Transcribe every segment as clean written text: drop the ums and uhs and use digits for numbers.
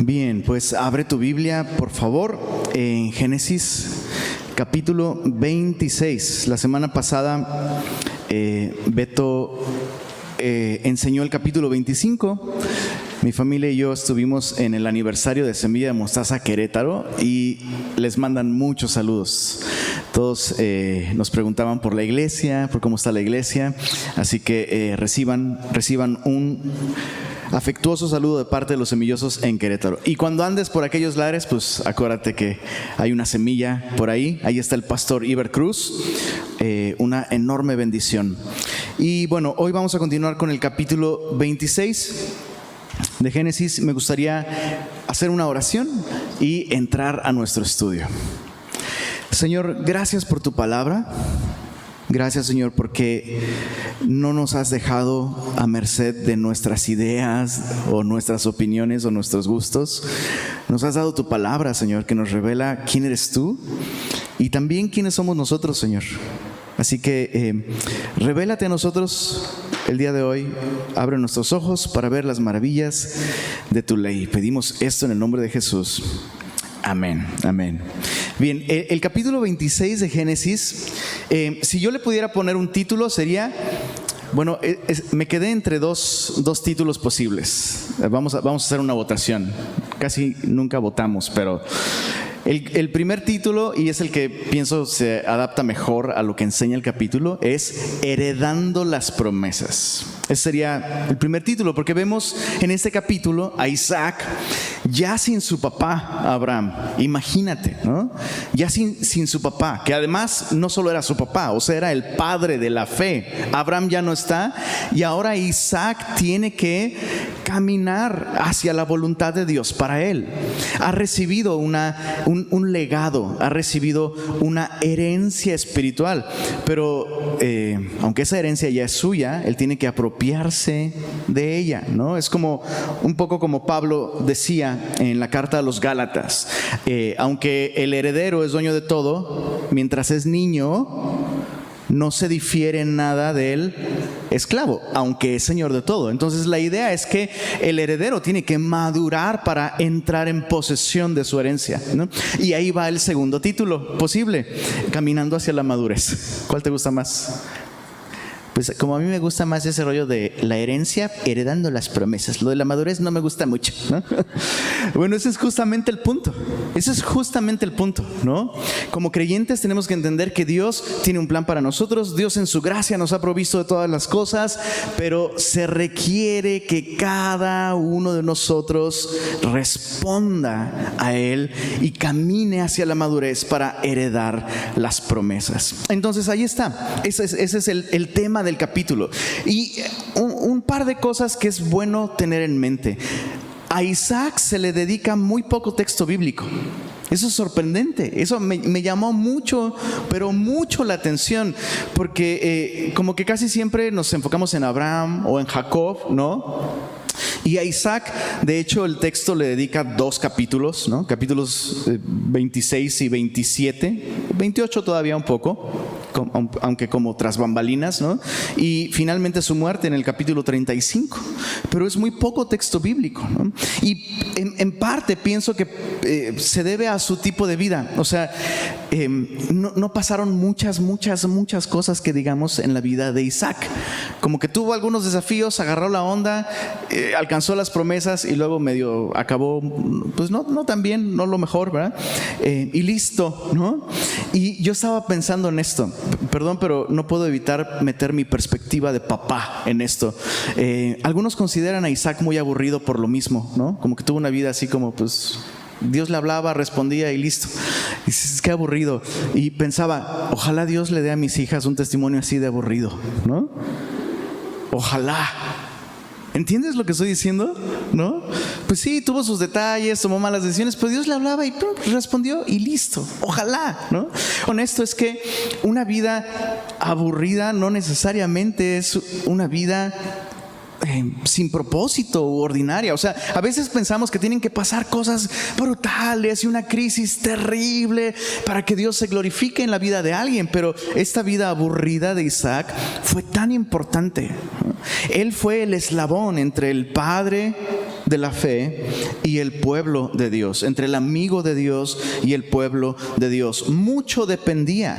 Bien, pues abre tu Biblia, por favor, en Génesis capítulo 26. La semana pasada Beto enseñó el capítulo 25. Mi familia y yo estuvimos en el aniversario de Semilla de Mostaza Querétaro y les mandan muchos saludos. Todos nos preguntaban por la iglesia, por cómo está la iglesia, así que reciban un afectuoso saludo de parte de los semillosos en Querétaro. Y cuando andes por aquellos lares, pues acuérdate que hay una semilla por ahí. Ahí está el pastor Iber Cruz, una enorme bendición. Y bueno, hoy vamos a continuar con el capítulo 26 de Génesis. Me gustaría hacer una oración y entrar a nuestro estudio. Señor, gracias por tu palabra. Gracias, Señor, porque no nos has dejado a merced de nuestras ideas o nuestras opiniones o nuestros gustos. Nos has dado tu palabra, Señor, que nos revela quién eres tú y también quiénes somos nosotros, Señor. Así que revélate a nosotros el día de hoy. Abre nuestros ojos para ver las maravillas de tu ley. Pedimos esto en el nombre de Jesús. Amén, amén. Bien, el capítulo 26 de Génesis, si yo le pudiera poner un título sería, bueno, me quedé entre dos títulos posibles. Vamos a hacer una votación. Casi nunca votamos, pero el primer título, y es el que pienso se adapta mejor a lo que enseña el capítulo, es Heredando las promesas. Ese sería el primer título, porque vemos en este capítulo a Isaac ya sin su papá Abraham. Imagínate, ¿no? Ya sin su papá, que además no solo era su papá, o sea, era el padre de la fe. Abraham ya no está y ahora Isaac tiene que caminar hacia la voluntad de Dios para él. Ha recibido un legado, ha recibido una herencia espiritual, pero aunque esa herencia ya es suya, él tiene que apropiarse de ella, ¿no? Es como un poco como Pablo decía en la carta a los Gálatas, aunque el heredero es dueño de todo, mientras es niño no se difiere en nada del esclavo, aunque es señor de todo. Entonces la idea es que el heredero tiene que madurar para entrar en posesión de su herencia, ¿no? Y ahí va el segundo título posible, Caminando hacia la madurez. ¿Cuál te gusta más? Pues como a mí me gusta más ese rollo de la herencia, heredando las promesas. Lo de la madurez no me gusta mucho, ¿no? Bueno, ese es justamente el punto. Ese es justamente el punto, ¿no? Como creyentes tenemos que entender que Dios tiene un plan para nosotros. Dios en su gracia nos ha provisto de todas las cosas, pero se requiere que cada uno de nosotros responda a Él y camine hacia la madurez para heredar las promesas. Entonces ahí está. Ese es el tema del capítulo. Y un par de cosas que es bueno tener en mente. A Isaac se le dedica muy poco texto bíblico. Eso es sorprendente. Eso me llamó mucho, pero mucho la atención, porque como que casi siempre nos enfocamos en Abraham o en Jacob, ¿no? Y a Isaac, de hecho, el texto le dedica 2 capítulos, ¿no? Capítulos 26 y 27, 28 todavía un poco, aunque como tras bambalinas, ¿no? Y finalmente su muerte en el capítulo 35, pero es muy poco texto bíblico, ¿no? Y en parte pienso que se debe a su tipo de vida. O sea, no pasaron muchas cosas que digamos en la vida de Isaac. Como que tuvo algunos desafíos, agarró la onda, alcanzó las promesas y luego medio acabó, pues no tan bien, no lo mejor, ¿verdad? Y listo, ¿no? Y yo estaba pensando en esto, perdón, pero no puedo evitar meter mi perspectiva de papá en esto. Algunos consideran a Isaac muy aburrido por lo mismo, ¿no? Como que tuvo una vida así como pues Dios le hablaba, respondía y listo. Y dices, qué aburrido. Y pensaba, ojalá Dios le dé a mis hijas un testimonio así de aburrido, ¿no? Ojalá. ¿Entiendes lo que estoy diciendo? ¿No? Pues sí, tuvo sus detalles, tomó malas decisiones, pero Dios le hablaba y respondió y listo. Ojalá, ¿no? Honesto es que una vida aburrida no necesariamente es una vida sin propósito u ordinaria. O sea, a veces pensamos que tienen que pasar cosas brutales y una crisis terrible para que Dios se glorifique en la vida de alguien, pero esta vida aburrida de Isaac fue tan importante. Él fue el eslabón entre el padre de la fe y el pueblo de Dios, entre el amigo de Dios y el pueblo de Dios. Mucho dependía,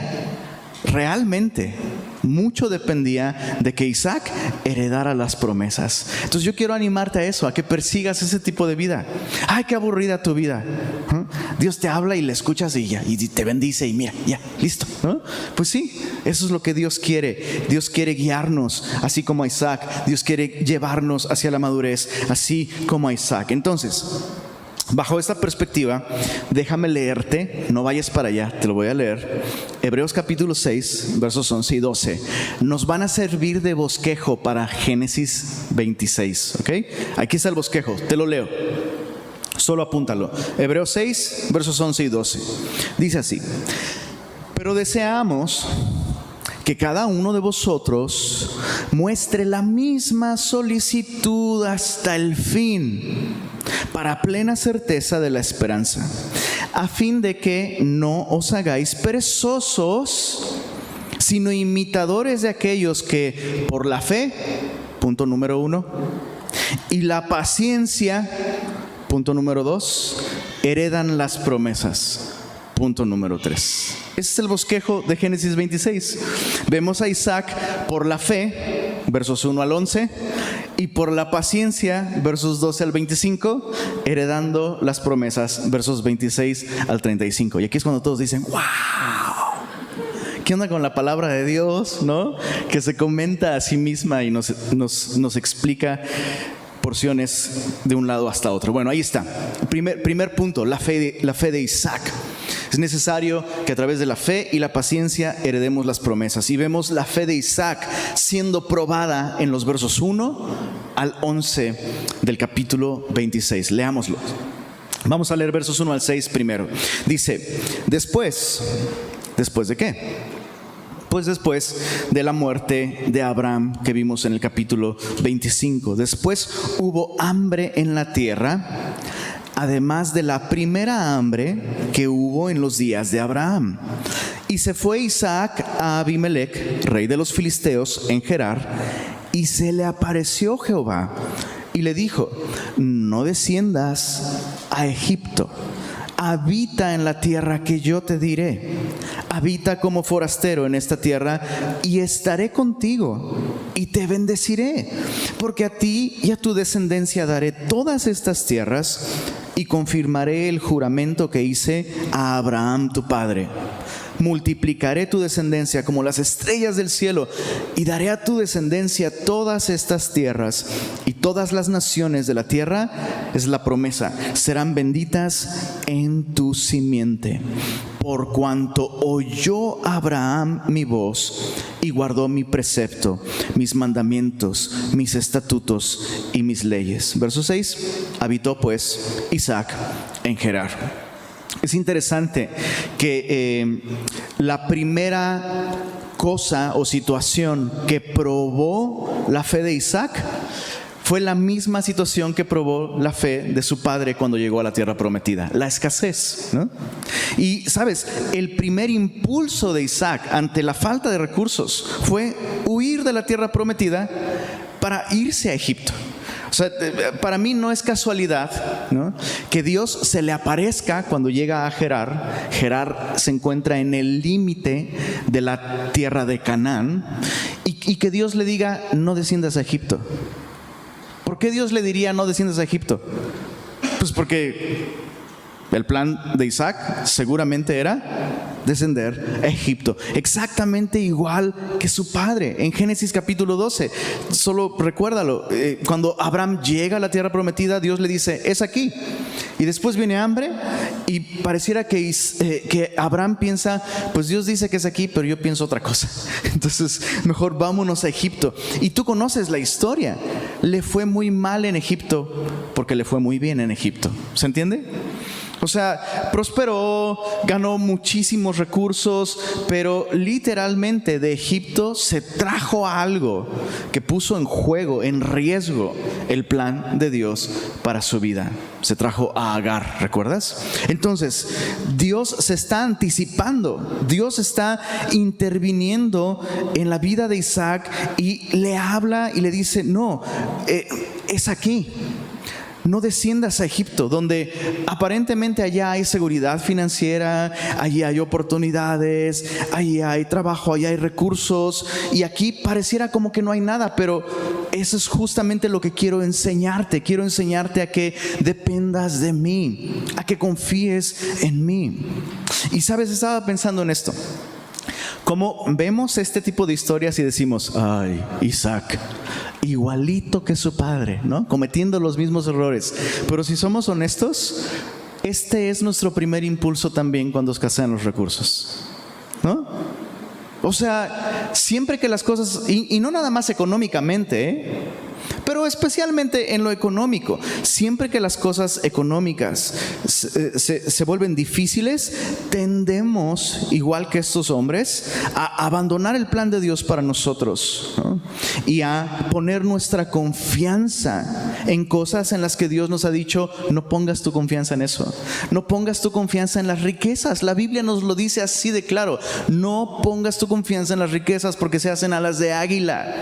realmente, mucho dependía de que Isaac heredara las promesas. Entonces yo quiero animarte a eso, a que persigas ese tipo de vida. Ay, qué aburrida tu vida. Dios te habla y le escuchas y ya, y te bendice y mira, ya, listo, ¿no? Pues sí, eso es lo que Dios quiere. Dios quiere guiarnos, así como a Isaac. Dios quiere llevarnos hacia la madurez, así como a Isaac. Entonces, bajo esta perspectiva, déjame leerte, no vayas para allá, te lo voy a leer. Hebreos capítulo 6, versos 11 y 12, nos van a servir de bosquejo para Génesis 26, ¿ok? Aquí está el bosquejo, te lo leo, solo apúntalo. Hebreos 6, versos 11 y 12, dice así: pero deseamos que cada uno de vosotros muestre la misma solicitud hasta el fin, para plena certeza de la esperanza, a fin de que no os hagáis perezosos, sino imitadores de aquellos que por la fe, punto número 1, y la paciencia, punto número 2, heredan las promesas, punto número 3. Ese es el bosquejo de Génesis 26. Vemos a Isaac por la fe, versos 1 al 11, y por la paciencia, versos 12 al 25, heredando las promesas, versos 26 al 35. Y aquí es cuando todos dicen, ¡wow! ¿Qué onda con la palabra de Dios, no? Que se comenta a sí misma y nos explica porciones de un lado hasta otro. Bueno, ahí está. Primer punto, la fe de Isaac. Es necesario que a través de la fe y la paciencia heredemos las promesas. Y vemos la fe de Isaac siendo probada en los versos 1 al 11 del capítulo 26. Leámoslo. Vamos a leer versos 1 al 6 primero. Dice, ¿después de qué? Pues después de la muerte de Abraham que vimos en el capítulo 25. Después hubo hambre en la tierra, además de la primera hambre que hubo en los días de Abraham. Y se fue Isaac a Abimelech, rey de los filisteos, en Gerar, y se le apareció Jehová y le dijo: no desciendas a Egipto, habita en la tierra que yo te diré. Habita como forastero en esta tierra y estaré contigo y te bendeciré, porque a ti y a tu descendencia daré todas estas tierras y confirmaré el juramento que hice a Abraham tu padre. Multiplicaré tu descendencia como las estrellas del cielo y daré a tu descendencia todas estas tierras, y todas las naciones de la tierra, es la promesa, serán benditas en tu simiente. Por cuanto oyó Abraham mi voz y guardó mi precepto, mis mandamientos, mis estatutos y mis leyes. Verso 6, habitó pues Isaac en Gerar. Es interesante que la primera cosa o situación que probó la fe de Isaac fue la misma situación que probó la fe de su padre cuando llegó a la tierra prometida, la escasez, ¿no? Y sabes, el primer impulso de Isaac ante la falta de recursos fue huir de la tierra prometida para irse a Egipto. O sea, para mí no es casualidad, ¿no?, que Dios se le aparezca cuando llega a Gerar. Gerar se encuentra en el límite de la tierra de Canaán, y que Dios le diga: no desciendas a Egipto. ¿Por qué Dios le diría: no desciendas a Egipto? Pues porque el plan de Isaac seguramente era descender a Egipto, exactamente igual que su padre. En Génesis capítulo 12, solo recuérdalo, cuando Abraham llega a la tierra prometida, Dios le dice: es aquí. Y después viene hambre, y pareciera que Abraham piensa: pues Dios dice que es aquí, pero yo pienso otra cosa, entonces mejor vámonos a Egipto. Y tú conoces la historia. Le fue muy mal en Egipto porque le fue muy bien en Egipto. ¿Se entiende? O sea, prosperó, ganó muchísimos recursos, pero literalmente de Egipto se trajo algo que puso en juego, en riesgo, el plan de Dios para su vida. Se trajo a Agar, ¿recuerdas? Entonces, Dios se está anticipando, Dios está interviniendo en la vida de Isaac y le habla y le dice: no, es aquí. No desciendas a Egipto, donde aparentemente allá hay seguridad financiera, allí hay oportunidades, allí hay trabajo, allí hay recursos, y aquí pareciera como que no hay nada, pero eso es justamente lo que quiero enseñarte. Quiero enseñarte a que dependas de mí, a que confíes en mí. Y sabes, estaba pensando en esto. Como vemos este tipo de historias y decimos, ay, Isaac, igualito que su padre, ¿no? Cometiendo los mismos errores. Pero si somos honestos, este es nuestro primer impulso también cuando escasean los recursos, ¿no? O sea, siempre que las cosas, y no nada más económicamente, pero especialmente en lo económico, siempre que las cosas económicas se vuelven difíciles, tendemos, igual que estos hombres, a abandonar el plan de Dios para nosotros, ¿no? Y a poner nuestra confianza en cosas en las que Dios nos ha dicho, no pongas tu confianza en eso, no pongas tu confianza en las riquezas. La Biblia nos lo dice así de claro, no pongas tu confianza en las riquezas porque se hacen alas de águila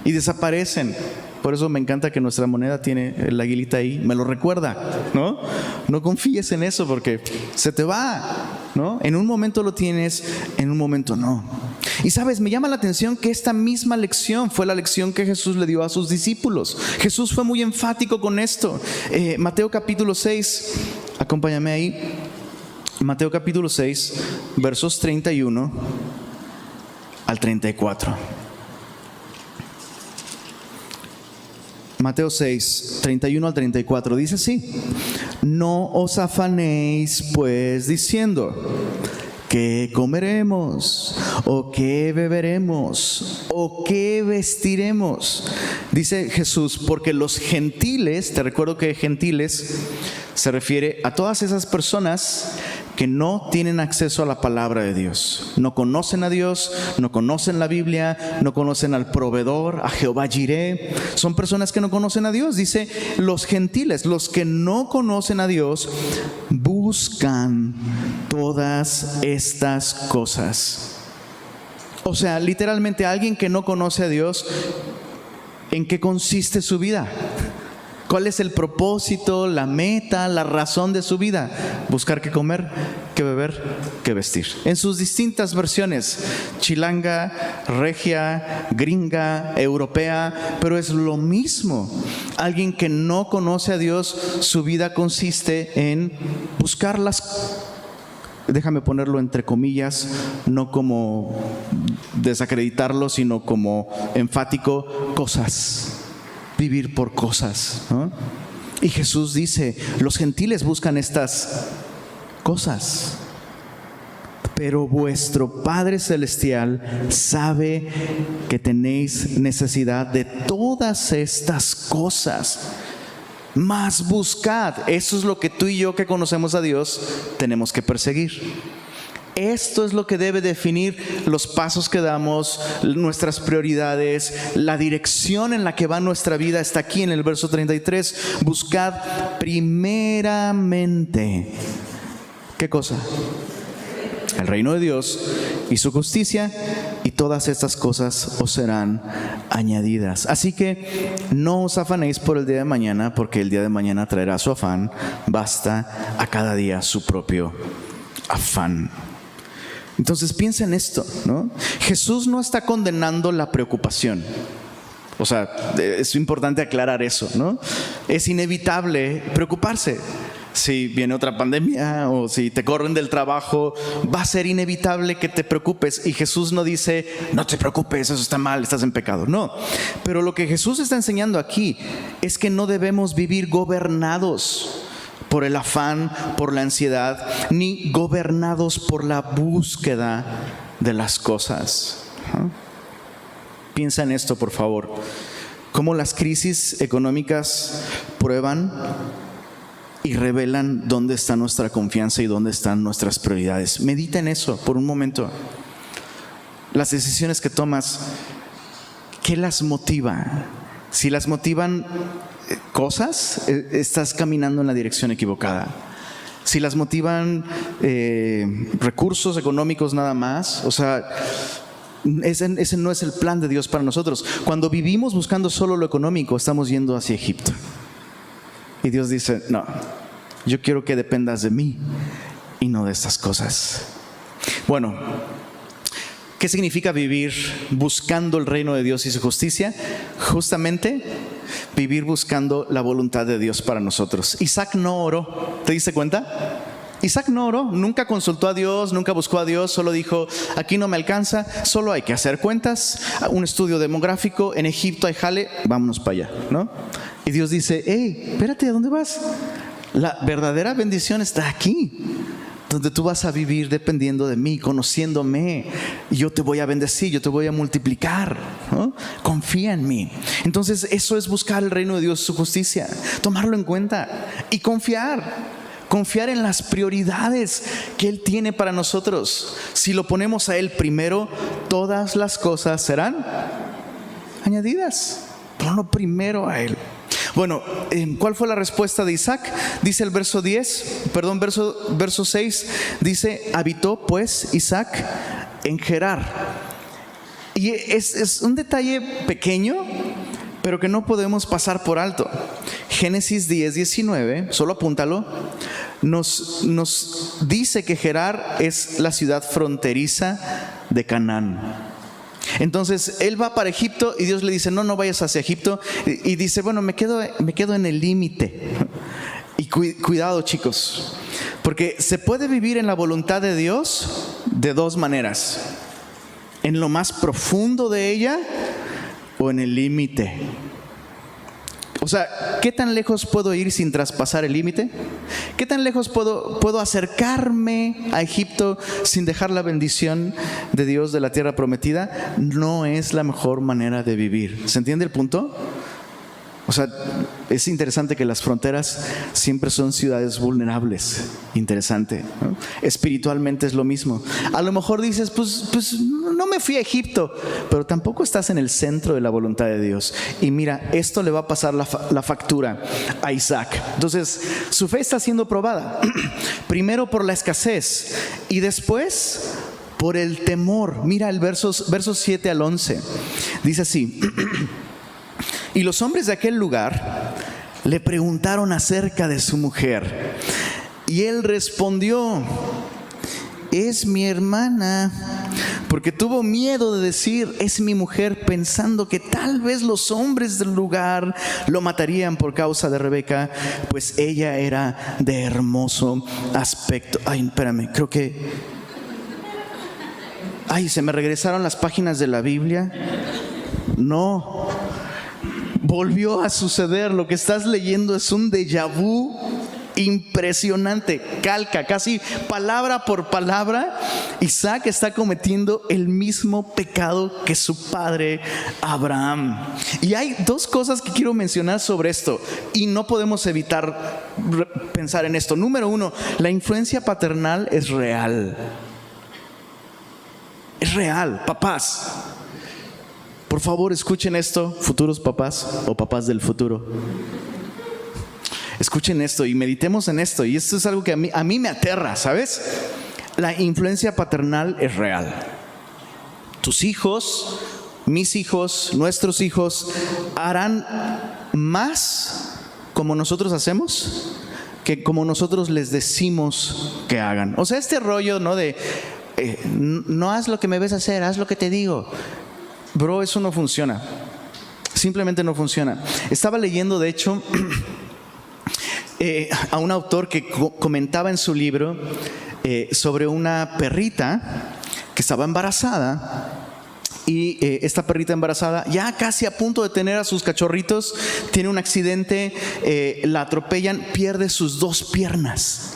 y desaparecen. Por eso me encanta que nuestra moneda tiene el aguilita ahí, me lo recuerda, ¿no? No confíes en eso porque se te va, ¿no? En un momento lo tienes, en un momento no. Y sabes, me llama la atención que esta misma lección fue la lección que Jesús le dio a sus discípulos. Jesús fue muy enfático con esto. Mateo capítulo 6, acompáñame ahí. Mateo capítulo 6, versos 31 al 34. Mateo 6, 31 al 34 dice así: no os afanéis pues diciendo, ¿qué comeremos? ¿O qué beberemos? ¿O qué vestiremos? Dice Jesús, porque los gentiles, te recuerdo que gentiles se refiere a todas esas personas que no tienen acceso a la palabra de Dios. No conocen a Dios, no conocen la Biblia, no conocen al proveedor, a Jehová Jireh. Son personas que no conocen a Dios. Dice, los gentiles, los que no conocen a Dios, buscan todas estas cosas. O sea, literalmente alguien que no conoce a Dios, ¿en qué consiste su vida? ¿Cuál es el propósito, la meta, la razón de su vida? Buscar qué comer, qué beber, qué vestir. En sus distintas versiones, chilanga, regia, gringa, europea, pero es lo mismo. Alguien que no conoce a Dios, su vida consiste en buscar déjame ponerlo entre comillas, no como desacreditarlo, sino como enfático, cosas. Vivir por cosas, ¿no? Y Jesús dice, los gentiles buscan estas cosas, pero vuestro Padre Celestial sabe que tenéis necesidad de todas estas cosas. Mas buscad, eso es lo que tú y yo que conocemos a Dios tenemos que perseguir. Esto es lo que debe definir los pasos que damos, nuestras prioridades, la dirección en la que va nuestra vida. Está aquí en el verso 33. Buscad primeramente, ¿qué cosa? El reino de Dios y su justicia, y todas estas cosas os serán añadidas. Así que no os afanéis por el día de mañana, porque el día de mañana traerá su afán. Basta a cada día su propio afán. Entonces piensa en esto, ¿no? Jesús no está condenando la preocupación. O sea, es importante aclarar eso, ¿no? Es inevitable preocuparse. Si viene otra pandemia o si te corren del trabajo, va a ser inevitable que te preocupes. Y Jesús no dice, no te preocupes, eso está mal, estás en pecado. No, pero lo que Jesús está enseñando aquí es que no debemos vivir gobernados por el afán, por la ansiedad, ni gobernados por la búsqueda de las cosas. Piensa en esto, por favor. Cómo las crisis económicas prueban y revelan dónde está nuestra confianza y dónde están nuestras prioridades. Medita en eso por un momento. Las decisiones que tomas, ¿qué las motiva? Si las motivan cosas, estás caminando en la dirección equivocada. Si las motivan recursos económicos nada más, o sea, ese no es el plan de Dios para nosotros. Cuando vivimos buscando solo lo económico, estamos yendo hacia Egipto. Y Dios dice, no, yo quiero que dependas de mí y no de estas cosas. Bueno, ¿qué significa vivir buscando el reino de Dios y su justicia? Justamente vivir buscando la voluntad de Dios para nosotros. Isaac no oró, ¿te diste cuenta? Isaac no oró, nunca consultó a Dios, nunca buscó a Dios, solo dijo, aquí no me alcanza, solo hay que hacer cuentas, un estudio demográfico, en Egipto hay jale, vámonos para allá, ¿no? Y Dios dice, hey, espérate, ¿a dónde vas? La verdadera bendición está aquí, donde tú vas a vivir dependiendo de mí, conociéndome, y yo te voy a bendecir, yo te voy a multiplicar, ¿no? Confía en mí. Entonces eso es buscar el reino de Dios, su justicia, tomarlo en cuenta y confiar en las prioridades que Él tiene para nosotros. Si lo ponemos a Él primero, todas las cosas serán añadidas. Ponlo primero a Él. Bueno, ¿cuál fue la respuesta de Isaac? Dice el verso 6, dice, habitó pues Isaac en Gerar. Y es un detalle pequeño, pero que no podemos pasar por alto. Génesis 10:19, solo apúntalo, nos dice que Gerar es la ciudad fronteriza de Canaán. Entonces él va para Egipto y Dios le dice, no vayas hacia Egipto, y dice, bueno, me quedo en el límite. Y cuidado, chicos, porque se puede vivir en la voluntad de Dios de dos maneras: en lo más profundo de ella o en el límite. O sea, ¿qué tan lejos puedo ir sin traspasar el límite? ¿Qué tan lejos puedo acercarme a Egipto sin dejar la bendición de Dios de la tierra prometida? No es la mejor manera de vivir. ¿Se entiende el punto? O sea, es interesante que las fronteras siempre son ciudades vulnerables. Interesante, ¿no? Espiritualmente es lo mismo. A lo mejor dices, pues no me fui a Egipto, pero tampoco estás en el centro de la voluntad de Dios. Y mira, esto le va a pasar la factura a Isaac. Entonces, su fe está siendo probada. Primero por la escasez y después por el temor. Mira el versos 7 al 11. Dice así: y los hombres de aquel lugar le preguntaron acerca de su mujer, y él respondió, es mi hermana, porque tuvo miedo de decir, es mi mujer, pensando que tal vez los hombres del lugar lo matarían por causa de Rebeca, pues ella era de hermoso aspecto. Ay, espérame, creo que... Ay, se me regresaron las páginas de la Biblia. No, volvió a suceder. Lo que estás leyendo es un déjà vu impresionante, calca, casi palabra por palabra. Isaac está cometiendo el mismo pecado que su padre Abraham. Y hay dos cosas que quiero mencionar sobre esto, y no podemos evitar pensar en esto. Número uno, la influencia paternal es real. Es real, papás. Por favor, escuchen esto, futuros papás o papás del futuro. Escuchen esto y meditemos en esto. Y esto es algo que a mí me aterra, ¿sabes? La influencia paternal es real. Tus hijos, mis hijos, nuestros hijos harán más como nosotros hacemos que como nosotros les decimos que hagan. O sea, este rollo, ¿no? De no haz lo que me ves hacer, haz lo que te digo. Bro, eso no funciona. Simplemente no funciona. Estaba leyendo, de hecho, a un autor que comentaba en su libro sobre una perrita que estaba embarazada. Y esta perrita embarazada, ya casi a punto de tener a sus cachorritos, tiene un accidente, la atropellan, pierde sus 2 piernas.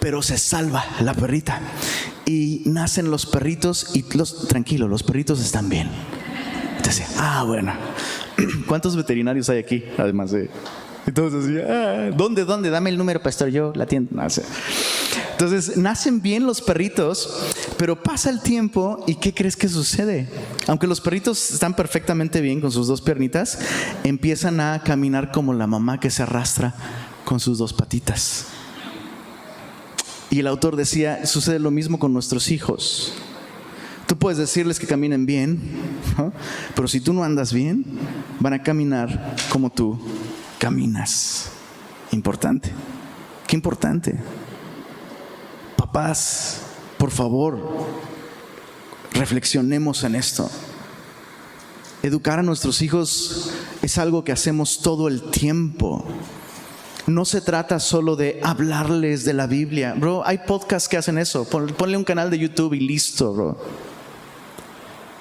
Pero se salva la perrita. Y nacen los perritos y tranquilo, los perritos están bien. Entonces, bueno. ¿Cuántos veterinarios hay aquí? Además de... Entonces, ¿dónde? Dame el número, pastor, yo la atiendo. Entonces, nacen bien los perritos, pero pasa el tiempo y ¿qué crees que sucede? Aunque los perritos están perfectamente bien con sus 2 piernitas, empiezan a caminar como la mamá que se arrastra con sus 2 patitas. Y el autor decía, sucede lo mismo con nuestros hijos. Tú puedes decirles que caminen bien, ¿no? Pero si tú no andas bien, van a caminar como tú caminas. Importante. Qué importante. Papás, por favor, reflexionemos en esto. Educar a nuestros hijos es algo que hacemos todo el tiempo. No se trata solo de hablarles de la Biblia. Bro, hay podcasts que hacen eso. Ponle un canal de YouTube y listo, bro.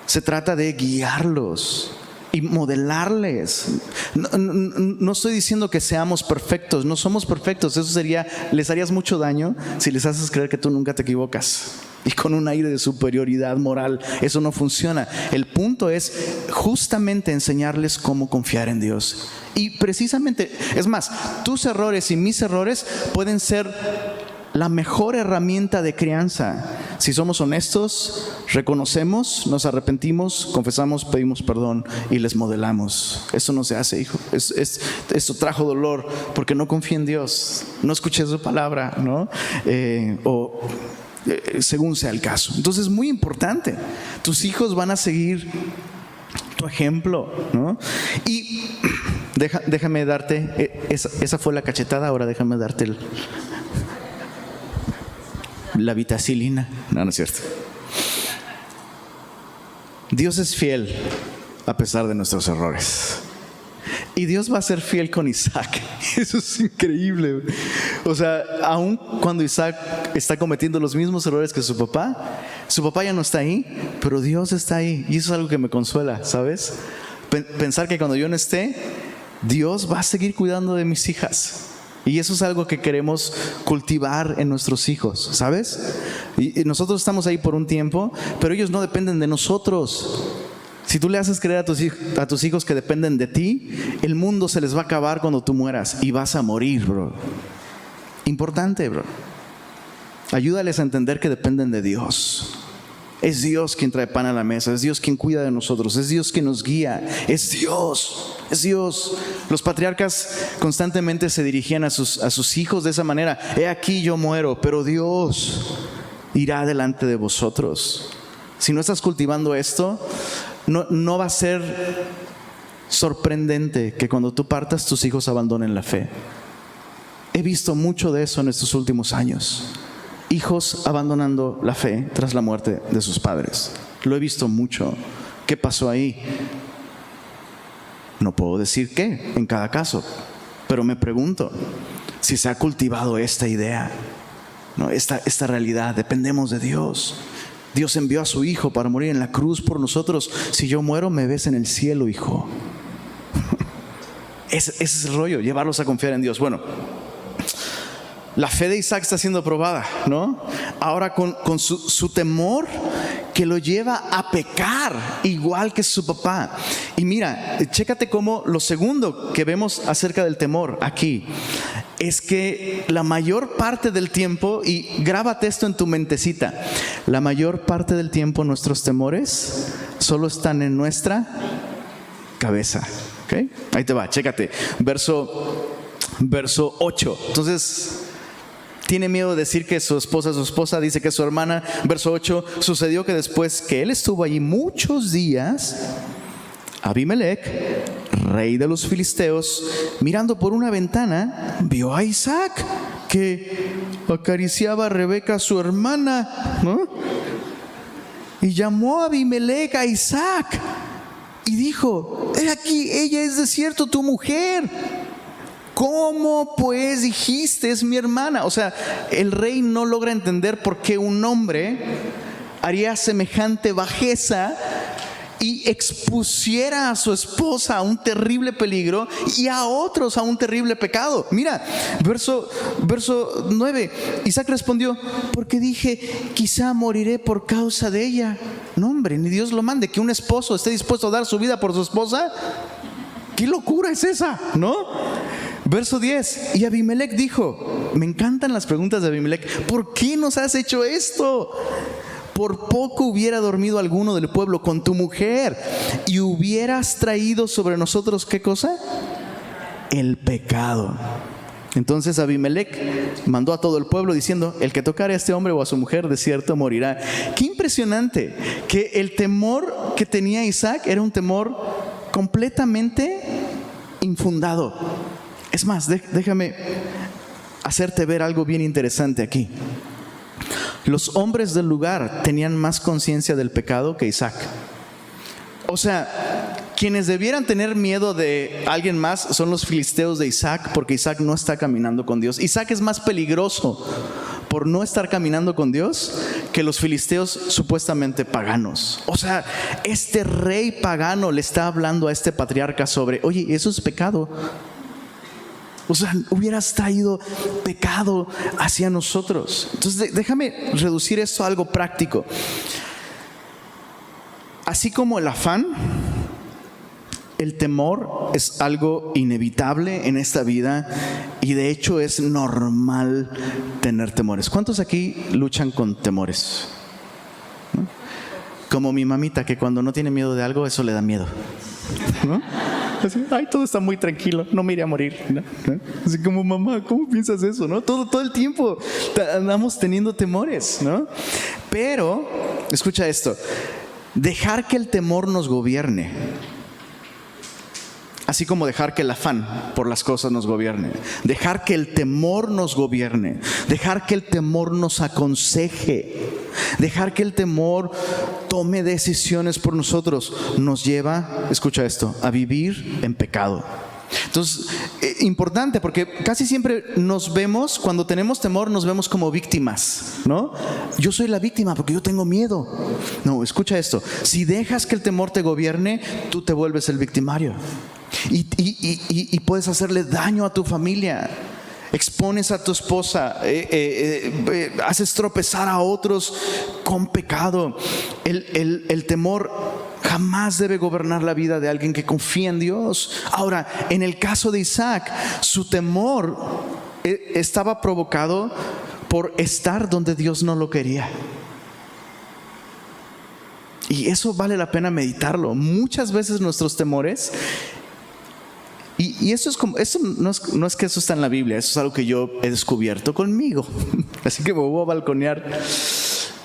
Se trata de guiarlos y modelarles. No estoy diciendo que seamos perfectos. No somos perfectos. Eso les harías mucho daño si les haces creer que tú nunca te equivocas. Y con un aire de superioridad moral. Eso no funciona. El punto es justamente enseñarles cómo confiar en Dios. Y precisamente, es más, tus errores y mis errores pueden ser la mejor herramienta de crianza. Si somos honestos, reconocemos, nos arrepentimos, confesamos, pedimos perdón y les modelamos. Eso no se hace, hijo. Esto trajo dolor porque no confía en Dios. No escuché su palabra, ¿no? Según sea el caso. Entonces es muy importante. Tus hijos van a seguir tu ejemplo, ¿no? Y déjame darte, esa fue la cachetada, ahora déjame darte la vitacilina. No es cierto. Dios es fiel a pesar de nuestros errores. Y Dios va a ser fiel con Isaac. Eso es increíble. O sea, aun cuando Isaac está cometiendo los mismos errores que su papá ya no está ahí, pero Dios está ahí. Y eso es algo que me consuela, ¿sabes? Pensar que cuando yo no esté, Dios va a seguir cuidando de mis hijas. Y eso es algo que queremos cultivar en nuestros hijos, ¿sabes? Y nosotros estamos ahí por un tiempo, pero ellos no dependen de nosotros. Si tú le haces creer a tus hijos que dependen de ti, el mundo se les va a acabar cuando tú mueras y vas a morir, bro. Importante, bro. Ayúdales a entender que dependen de Dios. Es Dios quien trae pan a la mesa, es Dios quien cuida de nosotros, es Dios quien nos guía, es Dios. Los patriarcas constantemente se dirigían a sus hijos de esa manera. He aquí yo muero, pero Dios irá delante de vosotros. Si no estás cultivando esto, no va a ser sorprendente que cuando tú partas tus hijos abandonen la fe. He visto mucho de eso en estos últimos años. Hijos abandonando la fe tras la muerte de sus padres. Lo he visto mucho. ¿Qué pasó ahí? No puedo decir qué en cada caso, pero me pregunto si se ha cultivado esta idea, ¿no? Esta realidad. Dependemos de Dios. Dios envió a su Hijo para morir en la cruz por nosotros. Si yo muero, me ves en el cielo, hijo. Ese es el rollo, llevarlos a confiar en Dios. Bueno, la fe de Isaac está siendo probada, ¿no? Ahora con su temor que lo lleva a pecar igual que su papá. Y mira, chécate cómo lo segundo que vemos acerca del temor aquí es que la mayor parte del tiempo, y grábate esto en tu mentecita, la mayor parte del tiempo nuestros temores solo están en nuestra cabeza. ¿Okay? Ahí te va, chécate. Verso 8. Entonces, tiene miedo de decir que su esposa dice que es su hermana. Verso 8, sucedió que después que él estuvo allí muchos días, Abimelech, rey de los filisteos, mirando por una ventana, vio a Isaac que acariciaba a Rebeca, su hermana, ¿no? Y llamó a Abimelech a Isaac y dijo: he aquí, ella es de cierto tu mujer. ¿Cómo pues dijiste es mi hermana? O sea, el rey no logra entender por qué un hombre haría semejante bajeza y expusiera a su esposa a un terrible peligro y a otros a un terrible pecado. Mira, verso 9. Isaac respondió: porque dije, quizá moriré por causa de ella. No, hombre, ni Dios lo mande, que un esposo esté dispuesto a dar su vida por su esposa. ¿Qué locura es esa? ¿No? Verso 10. Y Abimelech dijo, me encantan las preguntas de Abimelech: ¿por qué nos has hecho esto? Por poco hubiera dormido alguno del pueblo con tu mujer y hubieras traído sobre nosotros, ¿qué cosa? El pecado. Entonces Abimelech mandó a todo el pueblo diciendo: el que tocare a este hombre o a su mujer de cierto morirá. Qué impresionante que el temor que tenía Isaac era un temor completamente infundado. Es más, déjame hacerte ver algo bien interesante aquí. Los hombres del lugar tenían más conciencia del pecado que Isaac. O sea, quienes debieran tener miedo de alguien más son los filisteos de Isaac, porque Isaac no está caminando con Dios. Isaac es más peligroso por no estar caminando con Dios que los filisteos supuestamente paganos. O sea, este rey pagano le está hablando a este patriarca sobre, oye, eso es pecado. O sea, hubieras traído pecado hacia nosotros. Entonces, déjame reducir esto a algo práctico. Así como el afán, el temor es algo inevitable en esta vida y de hecho es normal tener temores. ¿Cuántos aquí luchan con temores? ¿No? Como mi mamita, que cuando no tiene miedo de algo, eso le da miedo, ¿no? Así, ay, todo está muy tranquilo, no me iré a morir, ¿no? Así como, mamá, ¿cómo piensas eso? ¿No? Todo el tiempo andamos teniendo temores, ¿no? Pero, escucha esto, dejar que el temor nos gobierne, así como dejar que el afán por las cosas nos gobierne, dejar que el temor nos gobierne, dejar que el temor nos aconseje, dejar que el temor tome decisiones por nosotros, nos lleva, escucha esto, a vivir en pecado. Entonces, importante, porque casi siempre nos vemos, cuando tenemos temor, nos vemos como víctimas, ¿no? Yo soy la víctima porque yo tengo miedo. No, escucha esto, si dejas que el temor te gobierne, tú te vuelves el victimario. Y puedes hacerle daño a tu familia, expones a tu esposa, haces tropezar a otros con pecado. El temor jamás debe gobernar la vida de alguien que confía en Dios. Ahora, en el caso de Isaac, su temor estaba provocado por estar donde Dios no lo quería. Y eso vale la pena meditarlo. Muchas veces nuestros temores, y eso es como, eso no es que eso está en la Biblia, eso es algo que yo he descubierto conmigo. Así que me voy a balconear.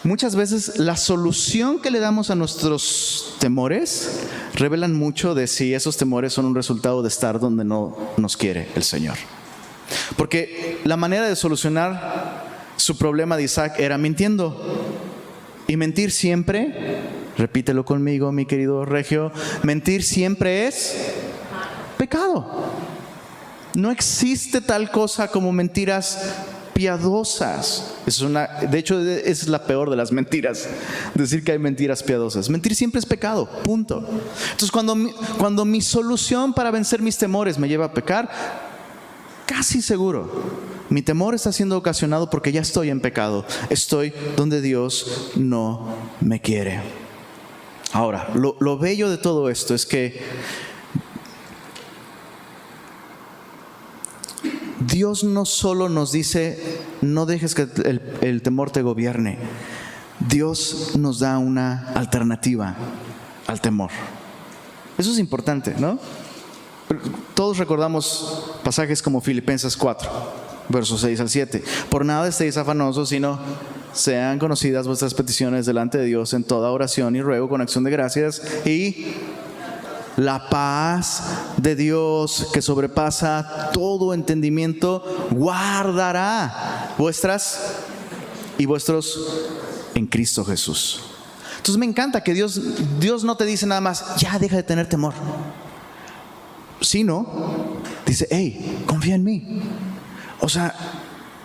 Muchas veces la solución que le damos a nuestros temores revelan mucho de si esos temores son un resultado de estar donde no nos quiere el Señor. Porque la manera de solucionar su problema de Isaac era mintiendo. Y mentir siempre, repítelo conmigo, mi querido Regio, mentir siempre es pecado. No existe tal cosa como mentiras piadosas. De hecho, es la peor de las mentiras, decir que hay mentiras piadosas. Mentir siempre es pecado, punto. Entonces, cuando mi solución para vencer mis temores me lleva a pecar, casi seguro mi temor está siendo ocasionado porque ya estoy en pecado. Estoy donde Dios no me quiere. Ahora, lo bello de todo esto es que Dios no solo nos dice, no dejes que el temor te gobierne. Dios nos da una alternativa al temor. Eso es importante, ¿no? Todos recordamos pasajes como Filipenses 4, versos 6 al 7. Por nada estéis afanosos, sino sean conocidas vuestras peticiones delante de Dios en toda oración y ruego con acción de gracias, y la paz de Dios, que sobrepasa todo entendimiento, guardará vuestros en Cristo Jesús. Entonces me encanta que Dios no te dice nada más, ya deja de tener temor, sino dice, hey, confía en mí. O sea,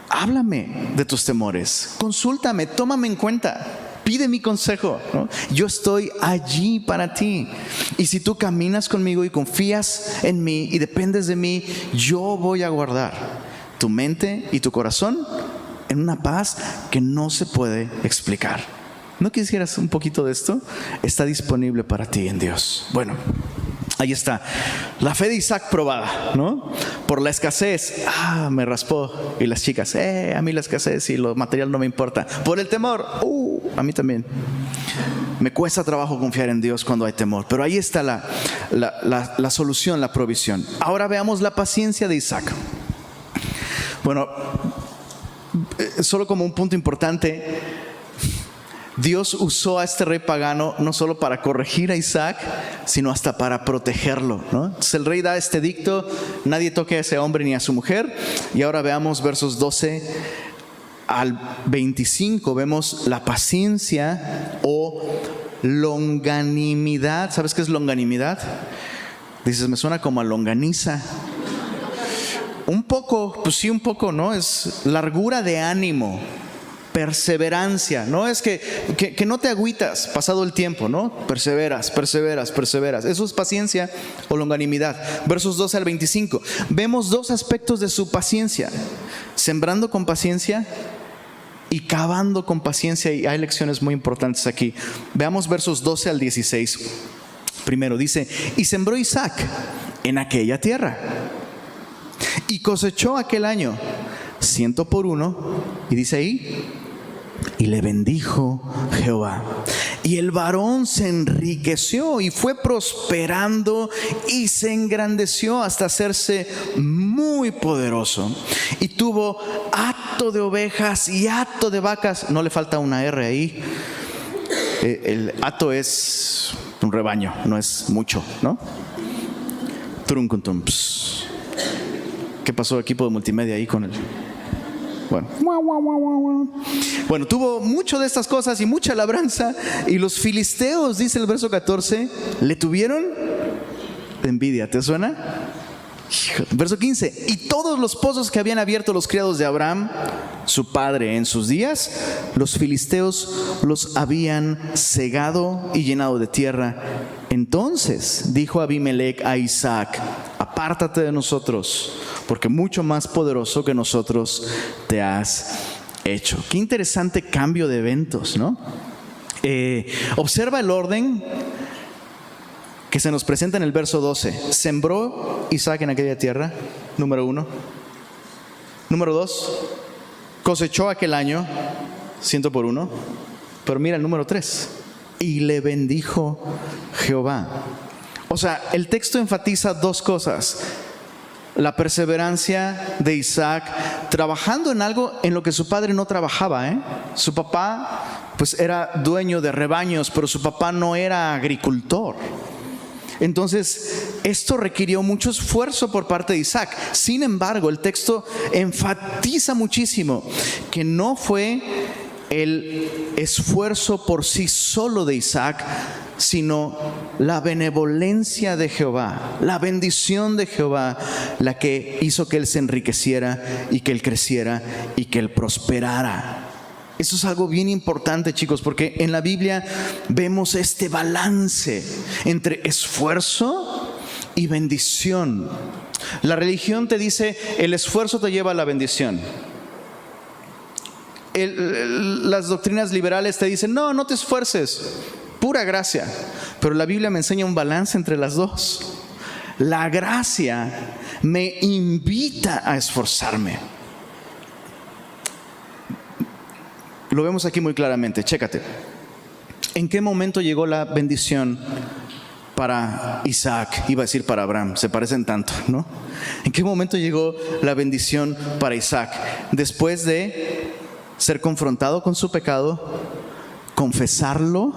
háblame de tus temores, consúltame, tómame en cuenta, pide mi consejo, ¿no? Yo estoy allí para ti. Y si tú caminas conmigo y confías en mí y dependes de mí, yo voy a guardar tu mente y tu corazón en una paz que no se puede explicar. ¿No quisieras un poquito de esto? Está disponible para ti en Dios. Bueno, ahí está. La fe de Isaac probada, ¿no? Por la escasez, me raspó. Y las chicas, a mí la escasez y lo material no me importa. Por el temor, a mí también. Me cuesta trabajo confiar en Dios cuando hay temor. Pero ahí está la solución, la provisión. Ahora veamos la paciencia de Isaac. Bueno, solo como un punto importante, Dios usó a este rey pagano no solo para corregir a Isaac, sino hasta para protegerlo, ¿no? Entonces el rey da este edicto: nadie toque a ese hombre ni a su mujer. Y ahora veamos versos 12 al 25. Vemos la paciencia o longanimidad. ¿Sabes qué es longanimidad? Dices, me suena como a longaniza. Un poco, pues sí, un poco, ¿no? Es largura de ánimo, perseverancia. No es que no te agüitas pasado el tiempo, ¿no? Perseveras. Eso es paciencia o longanimidad. Versos 12 al 25. Vemos dos aspectos de su paciencia: sembrando con paciencia y cavando con paciencia. Y hay lecciones muy importantes aquí. Veamos versos 12 al 16. Primero dice: y sembró Isaac en aquella tierra, y cosechó aquel año 100 por 1. Y dice ahí: y le bendijo Jehová. Y el varón se enriqueció y fue prosperando y se engrandeció hasta hacerse muy poderoso. Y tuvo hato de ovejas y hato de vacas. No le falta una R ahí. El hato es un rebaño, no es mucho, ¿no? Truncuntums. ¿Qué pasó, equipo de multimedia, ahí con el? Bueno, tuvo mucho de estas cosas y mucha labranza. Y los filisteos, dice el verso 14, le tuvieron envidia. ¿Te suena? Verso 15: y todos los pozos que habían abierto los criados de Abraham, su padre, en sus días, los filisteos los habían cegado y llenado de tierra. Entonces dijo Abimelec a Isaac: apártate de nosotros, porque mucho más poderoso que nosotros te has hecho. Qué interesante cambio de eventos, ¿no? Observa el orden que se nos presenta en el verso 12. Sembró Isaac en aquella tierra, número 1. Número 2, cosechó aquel año 100 por 1. Pero mira el número 3: y le bendijo Jehová. O sea, el texto enfatiza dos cosas: la perseverancia de Isaac trabajando en algo en lo que su padre no trabajaba, Su papá pues era dueño de rebaños, pero su papá no era agricultor. Entonces esto requirió mucho esfuerzo por parte de Isaac. Sin embargo, el texto enfatiza muchísimo que no fue el esfuerzo por sí solo de Isaac, sino la benevolencia de Jehová, la bendición de Jehová, la que hizo que él se enriqueciera y que él creciera y que él prosperara. Eso es algo bien importante, chicos, porque en la Biblia vemos este balance entre esfuerzo y bendición. La religión te dice: el esfuerzo te lleva a la bendición. Las doctrinas liberales te dicen: no te esfuerces, pura gracia. Pero la Biblia me enseña un balance entre las dos. La gracia me invita a esforzarme. Lo vemos aquí muy claramente, chécate. ¿En qué momento llegó la bendición para Isaac? Iba a decir para Abraham, se parecen tanto, ¿no? ¿En qué momento llegó la bendición para Isaac? Después de ser confrontado con su pecado, confesarlo.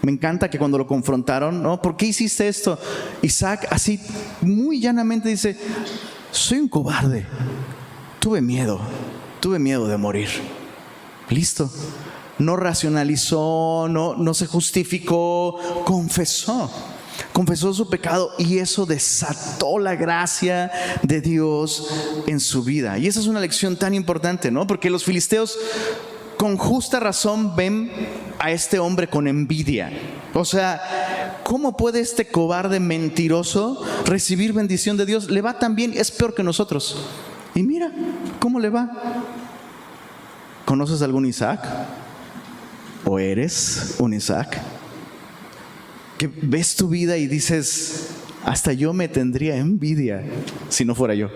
Me encanta que cuando lo confrontaron, ¿no? ¿Por qué hiciste esto? Isaac así muy llanamente dice: soy un cobarde, tuve miedo de morir. Listo. No racionalizó, no se justificó, confesó su pecado, y eso desató la gracia de Dios en su vida. Y esa es una lección tan importante, ¿no? Porque los filisteos con justa razón ven a este hombre con envidia. O sea, ¿cómo puede este cobarde mentiroso recibir bendición de Dios? Le va tan bien, es peor que nosotros. Y mira cómo le va. ¿Conoces algún Isaac? ¿O eres un Isaac? Que ves tu vida y dices: hasta yo me tendría envidia si no fuera yo.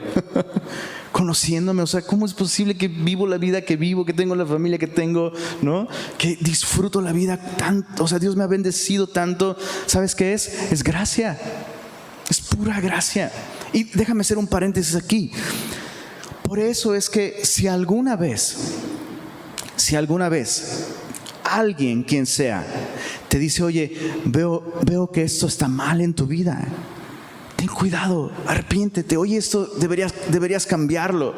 Conociéndome, o sea, ¿cómo es posible que vivo la vida que vivo, que tengo la familia que tengo, ¿no? Que disfruto la vida tanto, o sea, Dios me ha bendecido tanto. ¿Sabes qué es? Es gracia, es pura gracia. Y déjame hacer un paréntesis aquí. Por eso es que si alguna vez alguien, quien sea, te dice, oye, veo que esto está mal en tu vida, ten cuidado, arrepiéntete, oye, esto deberías cambiarlo.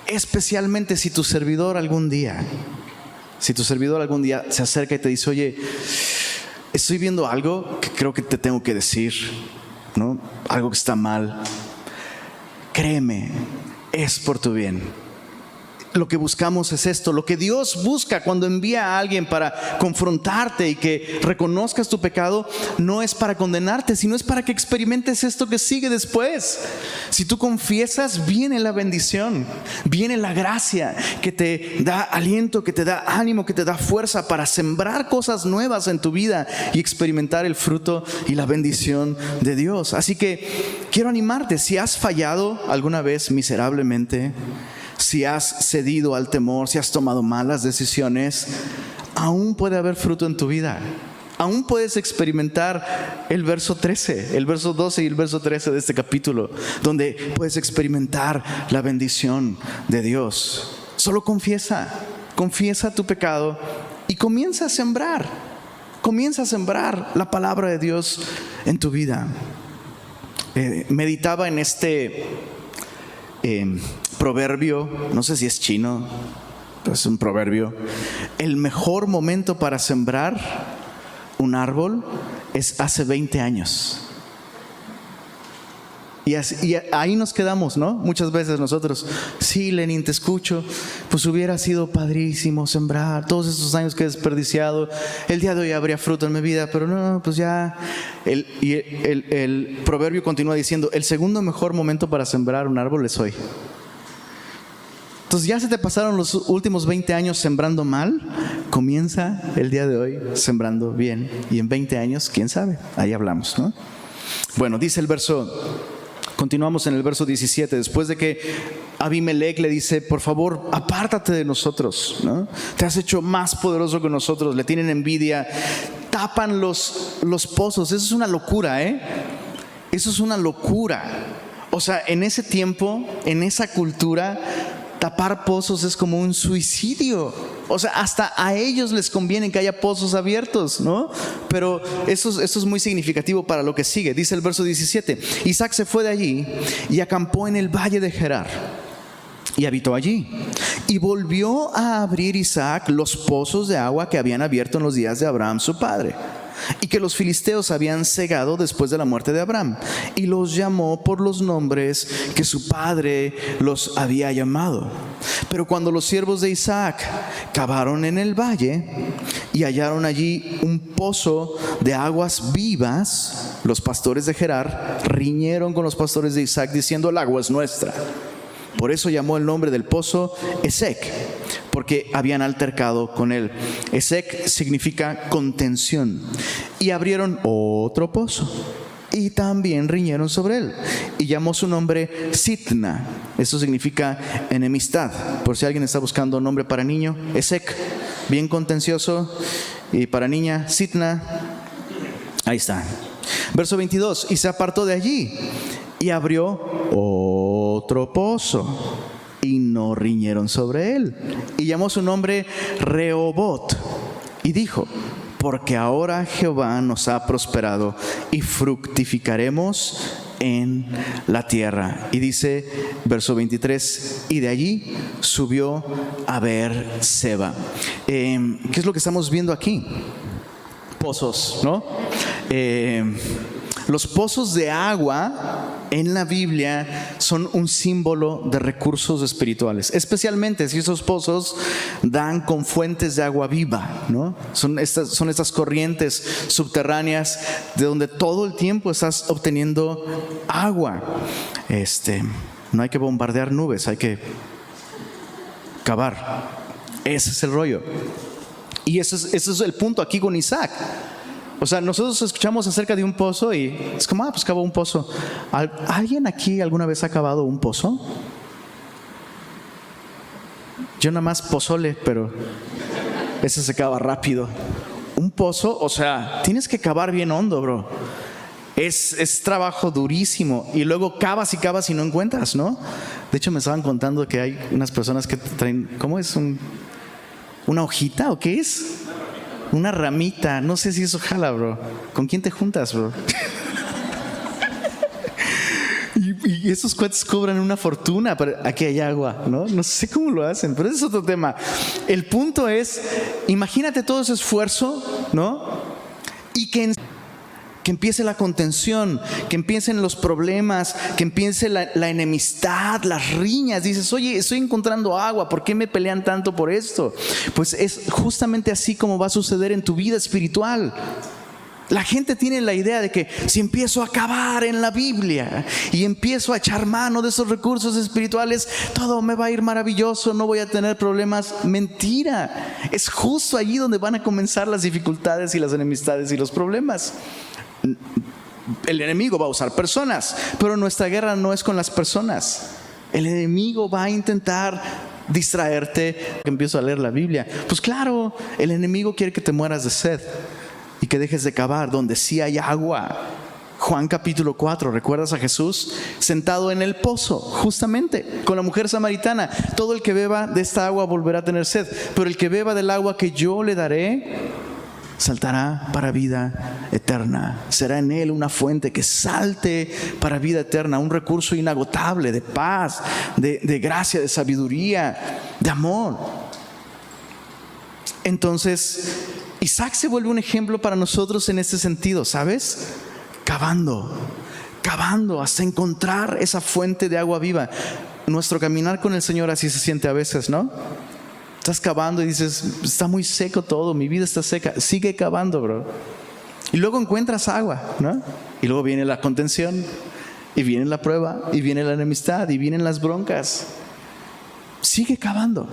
Especialmente si tu servidor algún día se acerca y te dice, oye, estoy viendo algo que creo que te tengo que decir, ¿no? Algo que está mal. Créeme, es por tu bien. Lo que buscamos es esto. Lo que Dios busca cuando envía a alguien para confrontarte y que reconozcas tu pecado, no es para condenarte, sino es para que experimentes esto que sigue después. Si tú confiesas, viene la bendición, viene la gracia que te da aliento, que te da ánimo, que te da fuerza para sembrar cosas nuevas en tu vida y experimentar el fruto y la bendición de Dios. Así que quiero animarte. Si has fallado alguna vez miserablemente, si has cedido al temor, si has tomado malas decisiones, aún puede haber fruto en tu vida. Aún puedes experimentar el verso 13, el verso 12 y el verso 13 de este capítulo, donde puedes experimentar la bendición de Dios. Solo confiesa tu pecado y comienza a sembrar la palabra de Dios en tu vida. Meditaba en este proverbio, no sé si es chino, pero es un proverbio. El mejor momento para sembrar un árbol es hace 20 años. Y ahí nos quedamos, ¿no? Muchas veces nosotros, sí, Lenin, te escucho, pues hubiera sido padrísimo sembrar todos esos años que he desperdiciado, el día de hoy habría fruto en mi vida, pero no, pues ya. El proverbio continúa diciendo, el segundo mejor momento para sembrar un árbol es hoy. Entonces ya se te pasaron los últimos 20 años sembrando mal, comienza el día de hoy sembrando bien, y en 20 años, quién sabe, ahí hablamos, ¿no? Bueno, dice el verso, continuamos en el verso 17, después de que Abimelech le dice, por favor, apártate de nosotros, ¿no? Te has hecho más poderoso que nosotros, le tienen envidia, tapan los pozos. Eso es una locura, eso es una locura. O sea, en ese tiempo, en esa cultura, tapar pozos es como un suicidio. O sea, hasta a ellos les conviene que haya pozos abiertos, ¿no? Pero esto es muy significativo para lo que sigue. Dice el verso 17, Isaac se fue de allí y acampó en el valle de Gerar y habitó allí. Y volvió a abrir Isaac los pozos de agua que habían abierto en los días de Abraham su padre, y que los filisteos habían cegado después de la muerte de Abraham, y los llamó por los nombres que su padre los había llamado. Pero cuando los siervos de Isaac cavaron en el valle y hallaron allí un pozo de aguas vivas, los pastores de Gerar riñeron con los pastores de Isaac diciendo, el agua es nuestra. Por eso llamó el nombre del pozo Esek, porque habían altercado con él. Esek significa contención. Y abrieron otro pozo y también riñeron sobre él, y llamó su nombre Sitna. Eso significa enemistad. Por si alguien está buscando un nombre para niño, Esek, bien contencioso, y para niña, Sitna. Ahí está. Verso 22, y se apartó de allí y abrió otro pozo, y no riñeron sobre él, y llamó su nombre Rehobot, y dijo, porque ahora Jehová nos ha prosperado y fructificaremos en la tierra. Y dice, verso 23, y de allí subió a Beer-seba. ¿Qué es lo que estamos viendo aquí? Pozos, ¿no? Los pozos de agua en la Biblia son un símbolo de recursos espirituales, especialmente si esos pozos dan con fuentes de agua viva, ¿no? Son estas corrientes subterráneas de donde todo el tiempo estás obteniendo agua. No hay que bombardear nubes, hay que cavar. Ese es el rollo. Y ese es el punto aquí con Isaac. O sea, nosotros escuchamos acerca de un pozo y es como, pues cavó un pozo. ¿Alguien aquí alguna vez ha cavado un pozo? Yo nada más pozole, pero ese se cava rápido. Un pozo, o sea, tienes que cavar bien hondo, bro. Es trabajo durísimo. Y luego cavas y no encuentras, ¿no? De hecho, me estaban contando que hay unas personas que traen, ¿cómo es? ¿Una hojita o qué es? una ramita. No sé si eso jala, bro. ¿Con quién te juntas, bro? Y esos cuates cobran una fortuna, pero aquí hay agua, ¿no? No sé cómo lo hacen, pero ese es otro tema. El punto es, imagínate todo ese esfuerzo, ¿no? Y que empiece la contención, que empiecen los problemas, que empiece la enemistad, las riñas. Dices, oye, estoy encontrando agua, ¿por qué me pelean tanto por esto? Pues es justamente así como va a suceder en tu vida espiritual. La gente tiene la idea de que si empiezo a cavar en la Biblia y empiezo a echar mano de esos recursos espirituales, todo me va a ir maravilloso, no voy a tener problemas. Mentira. Es justo allí donde van a comenzar las dificultades y las enemistades y los problemas. El enemigo va a usar personas, pero nuestra guerra no es con las personas. El enemigo va a intentar distraerte. Empiezo a leer la Biblia. Pues claro, el enemigo quiere que te mueras de sed y que dejes de cavar donde sí hay agua. Juan capítulo 4, ¿recuerdas a Jesús sentado en el pozo, justamente con la mujer samaritana? Todo el que beba de esta agua volverá a tener sed, pero el que beba del agua que yo le daré saltará para vida eterna. Será en él una fuente que salte para vida eterna, un recurso inagotable de paz, de gracia, de sabiduría, de amor. Entonces, Isaac se vuelve un ejemplo para nosotros en este sentido, ¿sabes? Cavando hasta encontrar esa fuente de agua viva. Nuestro caminar con el Señor así se siente a veces, ¿no? Estás cavando y dices, está muy seco todo, mi vida está seca. Sigue cavando, bro. Y luego encuentras agua, ¿no? Y luego viene la contención, y viene la prueba, y viene la enemistad, y vienen las broncas. Sigue cavando.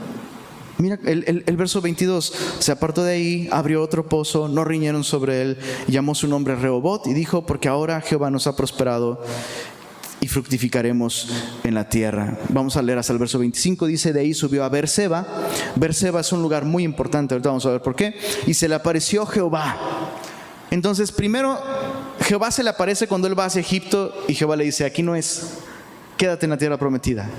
Mira el verso 22, se apartó de ahí, abrió otro pozo, no riñeron sobre él, llamó su nombre Rehobot y dijo, porque ahora Jehová nos ha prosperado y fructificaremos en la tierra. Vamos a leer hasta el verso 25, dice, de ahí subió a Beerseba. Beerseba es un lugar muy importante, ahorita vamos a ver por qué. Y se le apareció Jehová. Entonces primero Jehová se le aparece cuando él va hacia Egipto y Jehová le dice, aquí no es. Quédate en la tierra prometida.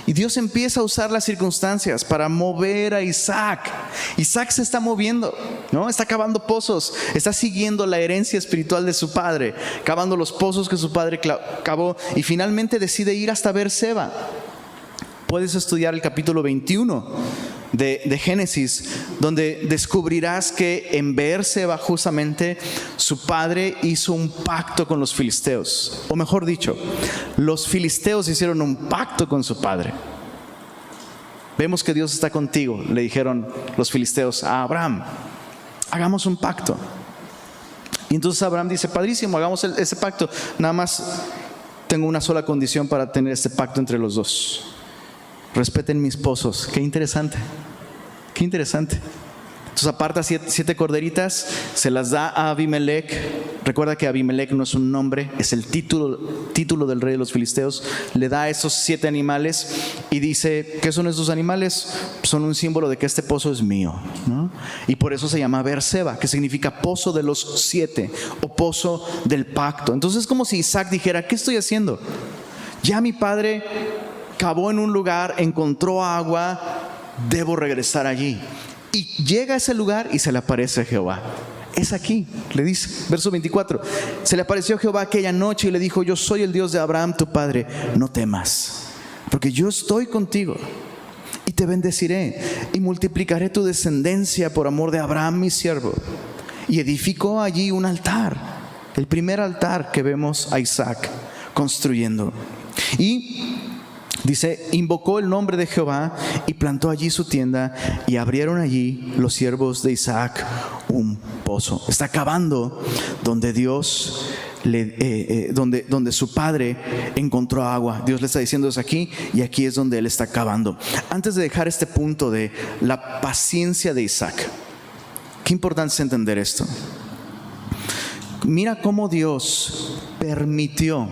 Y Dios empieza a usar las circunstancias para mover a Isaac. Isaac se está moviendo, ¿no? Está cavando pozos, está siguiendo la herencia espiritual de su padre, cavando los pozos que su padre cavó, y finalmente decide ir hasta Beerseba. Puedes estudiar el capítulo 21 de Génesis, donde descubrirás que en Beerseba justamente su padre hizo un pacto con los filisteos, o mejor dicho, los filisteos hicieron un pacto con su padre. Vemos que Dios está contigo, le dijeron los filisteos a Abraham, hagamos un pacto. Y entonces Abraham dice, padrísimo, hagamos ese pacto, nada más tengo una sola condición para tener este pacto entre los dos: respeten mis pozos. Qué interesante, qué interesante. Entonces aparta 7 corderitas, se las da a Abimelech. Recuerda que Abimelech no es un nombre, es el título del rey de los filisteos. Le da esos 7 animales y dice, ¿qué son estos animales? Son un símbolo de que este pozo es mío, ¿no? Y por eso se llama Beerseba, que significa pozo de los 7 o pozo del pacto. Entonces es como si Isaac dijera, ¿qué estoy haciendo? Ya mi padre cavó en un lugar, encontró agua, debo regresar allí. Y llega a ese lugar y se le aparece Jehová. Es aquí, le dice, verso 24. Se le apareció Jehová aquella noche y le dijo, yo soy el Dios de Abraham tu padre, no temas, porque yo estoy contigo y te bendeciré y multiplicaré tu descendencia por amor de Abraham mi siervo. Y edificó allí un altar, el primer altar que vemos a Isaac construyendo. Y dice, invocó el nombre de Jehová y plantó allí su tienda, y abrieron allí los siervos de Isaac un pozo. Está cavando donde Dios donde su padre encontró agua. Dios le está diciendo, es aquí, y aquí es donde él está cavando. Antes de dejar este punto de la paciencia de Isaac, qué importante es entender esto. Mira cómo Dios permitió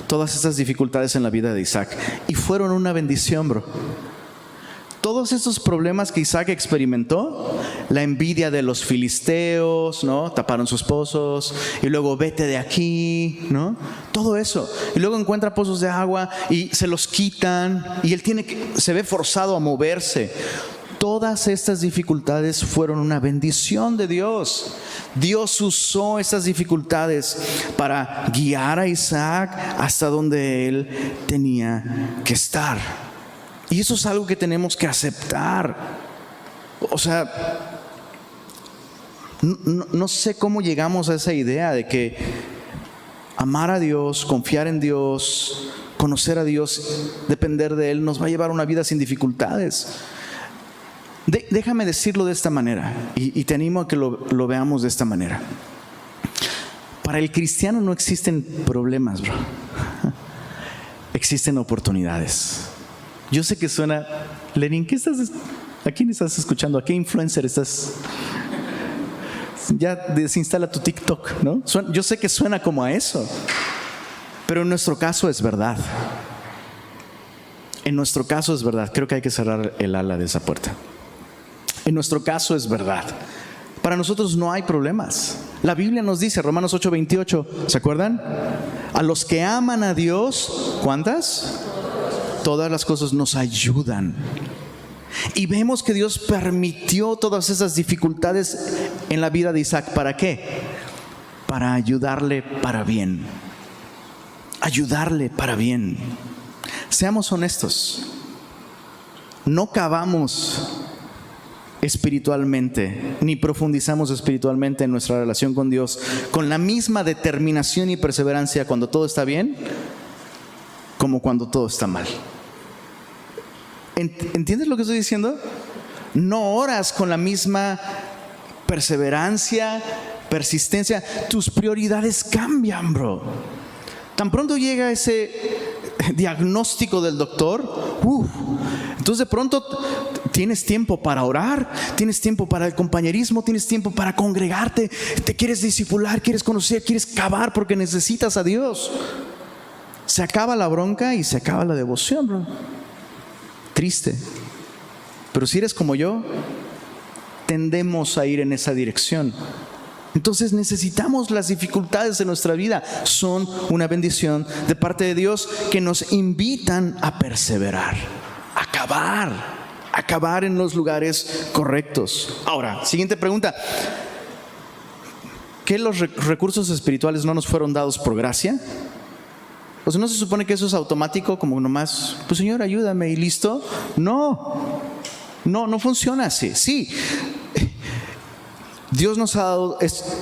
todas estas dificultades en la vida de Isaac, y fueron una bendición, bro. Todos estos problemas que Isaac experimentó, la envidia de los filisteos, ¿no? Taparon sus pozos, y luego vete de aquí, ¿no? Todo eso, y luego encuentra pozos de agua y se los quitan, y él se ve forzado a moverse. Todas estas dificultades fueron una bendición de Dios. Dios usó estas dificultades para guiar a Isaac hasta donde él tenía que estar. Y eso es algo que tenemos que aceptar. O sea, no sé cómo llegamos a esa idea de que amar a Dios, confiar en Dios, conocer a Dios, depender de Él, nos va a llevar a una vida sin dificultades. Déjame decirlo de esta manera, y te animo a que lo veamos de esta manera. Para el cristiano no existen problemas, bro. Existen oportunidades. Yo sé que suena... Lenin, ¿a quién estás escuchando? ¿A qué influencer estás? Ya desinstala tu TikTok, ¿no? Yo sé que suena como a eso, pero en nuestro caso es verdad. En nuestro caso es verdad. Creo que hay que cerrar el ala de esa puerta. En nuestro caso es verdad. Para nosotros no hay problemas. La Biblia nos dice, Romanos 8:28, ¿se acuerdan? A los que aman a Dios, ¿cuántas? Todas las cosas nos ayudan. Y vemos que Dios permitió todas esas dificultades en la vida de Isaac. ¿Para qué? Para ayudarle para bien. Ayudarle para bien. Seamos honestos. No cavamos espiritualmente, ni profundizamos espiritualmente en nuestra relación con Dios con la misma determinación y perseverancia cuando todo está bien como cuando todo está mal. ¿Entiendes lo que estoy diciendo? No oras con la misma perseverancia, persistencia. Tus prioridades cambian, bro. Tan pronto llega ese diagnóstico del doctor, entonces de pronto tienes tiempo para orar, tienes tiempo para el compañerismo, tienes tiempo para congregarte, te quieres discipular, quieres conocer, quieres cavar porque necesitas a Dios. Se acaba la bronca y se acaba la devoción, bro. Triste. Pero si eres como yo, tendemos a ir en esa dirección. Entonces necesitamos las dificultades de nuestra vida. Son una bendición de parte de Dios que nos invitan a perseverar, a cavar en los lugares correctos. Ahora, siguiente pregunta. ¿Qué los recursos espirituales no nos fueron dados por gracia? O sea, ¿no se supone que eso es automático, como nomás, pues Señor, ayúdame y listo? No funciona así. Sí, Dios nos ha dado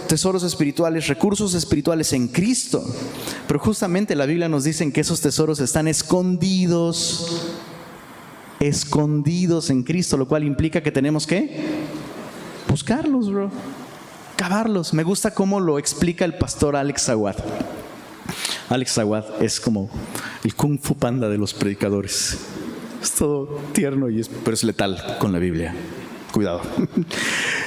tesoros espirituales, recursos espirituales en Cristo, pero justamente la Biblia nos dice que esos tesoros están escondidos en Cristo, lo cual implica que tenemos que buscarlos, bro, cavarlos. Me gusta cómo lo explica el pastor Alex Aguad. Alex Aguad es como el Kung Fu Panda de los predicadores. Es todo tierno pero es letal con la Biblia. Cuidado.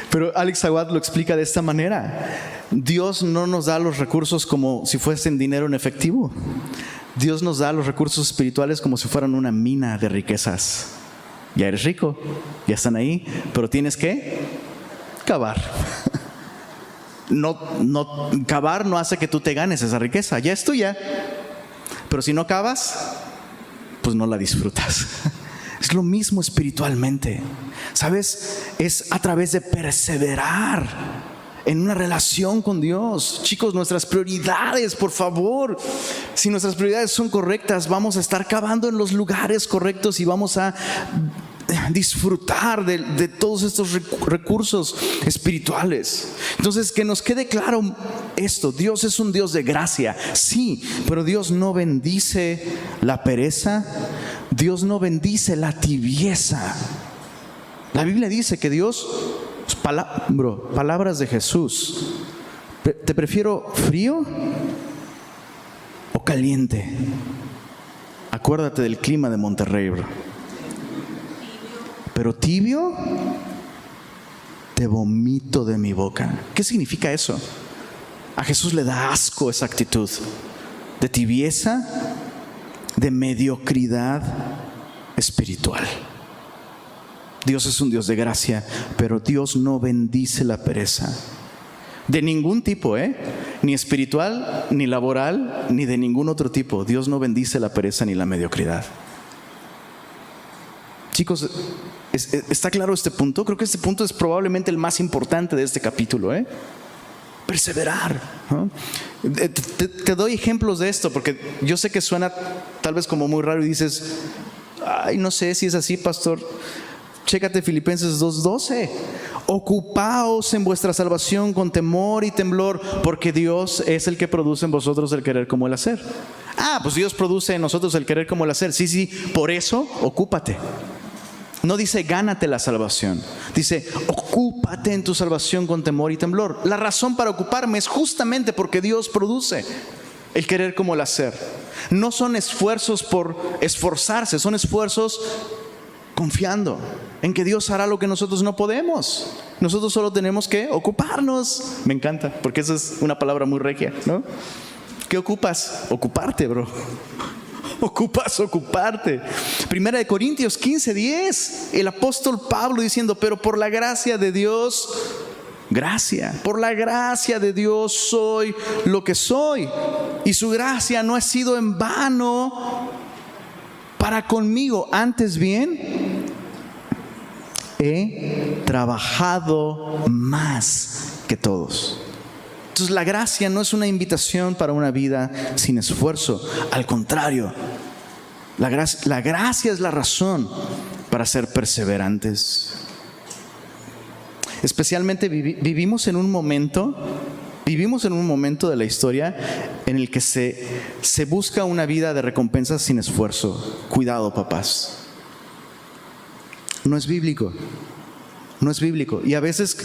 Pero Alex Aguad lo explica de esta manera. Dios no nos da los recursos como si fuesen dinero en efectivo. Dios nos da los recursos espirituales como si fueran una mina de riquezas. Ya eres rico, ya están ahí, pero tienes que cavar. Cavar no hace que tú te ganes esa riqueza, ya es tuya. Pero si no cavas, pues no la disfrutas. Es lo mismo espiritualmente. ¿Sabes? Es a través de perseverar en una relación con Dios. Chicos, nuestras prioridades, por favor. Si nuestras prioridades son correctas, vamos a estar cavando en los lugares correctos y vamos a disfrutar de todos estos recursos espirituales. Entonces, que nos quede claro esto: Dios es un Dios de gracia, sí, pero Dios no bendice la pereza, Dios no bendice la tibieza. La Biblia dice que Dios, palabras de Jesús, ¿te prefiero frío o caliente? Acuérdate del clima de Monterrey, bro. Pero tibio, te vomito de mi boca. ¿Qué significa eso? A Jesús le da asco esa actitud de tibieza, de mediocridad espiritual. Dios es un Dios de gracia, pero Dios no bendice la pereza. De ningún tipo, ni espiritual, ni laboral, ni de ningún otro tipo. Dios no bendice la pereza ni la mediocridad. Chicos, ¿está claro este punto? Creo que este punto es probablemente el más importante de este capítulo, perseverar, ¿no? Te doy ejemplos de esto porque yo sé que suena tal vez como muy raro y dices, ay, no sé si es así, pastor. Chécate Filipenses 2:12. Ocupaos en vuestra salvación con temor y temblor, porque Dios es el que produce en vosotros el querer como el hacer. Pues Dios produce en nosotros el querer como el hacer. Sí, por eso ocúpate. No dice gánate la salvación, dice ocúpate en tu salvación con temor y temblor. La razón para ocuparme es justamente porque Dios produce el querer como el hacer. No son esfuerzos por esforzarse, son esfuerzos confiando en que Dios hará lo que nosotros no podemos. Nosotros solo tenemos que ocuparnos. Me encanta, porque esa es una palabra muy regia, ¿no? ¿Qué ocupas? Ocuparte, bro. Ocupas ocuparte. 1 Corintios 15:10, el apóstol Pablo diciendo, pero por la gracia de Dios, por la gracia de Dios soy lo que soy, y su gracia no ha sido en vano para conmigo, antes bien he trabajado más que todos. Entonces la gracia no es una invitación para una vida sin esfuerzo. Al contrario, la gracia es la razón para ser perseverantes. Especialmente vivimos en un momento de la historia en el que se busca una vida de recompensas sin esfuerzo. Cuidado, papás. No es bíblico. Y a veces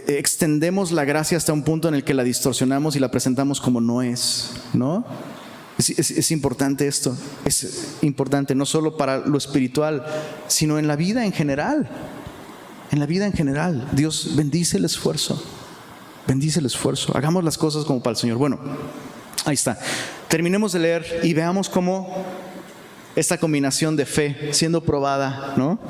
extendemos la gracia hasta un punto en el que la distorsionamos y la presentamos como no es, ¿no? Es importante esto. Es importante no solo para lo espiritual, sino en la vida en general. En la vida en general, Dios bendice el esfuerzo. Hagamos las cosas como para el Señor. Bueno, ahí está. Terminemos de leer y veamos cómo esta combinación de fe siendo probada, ¿no?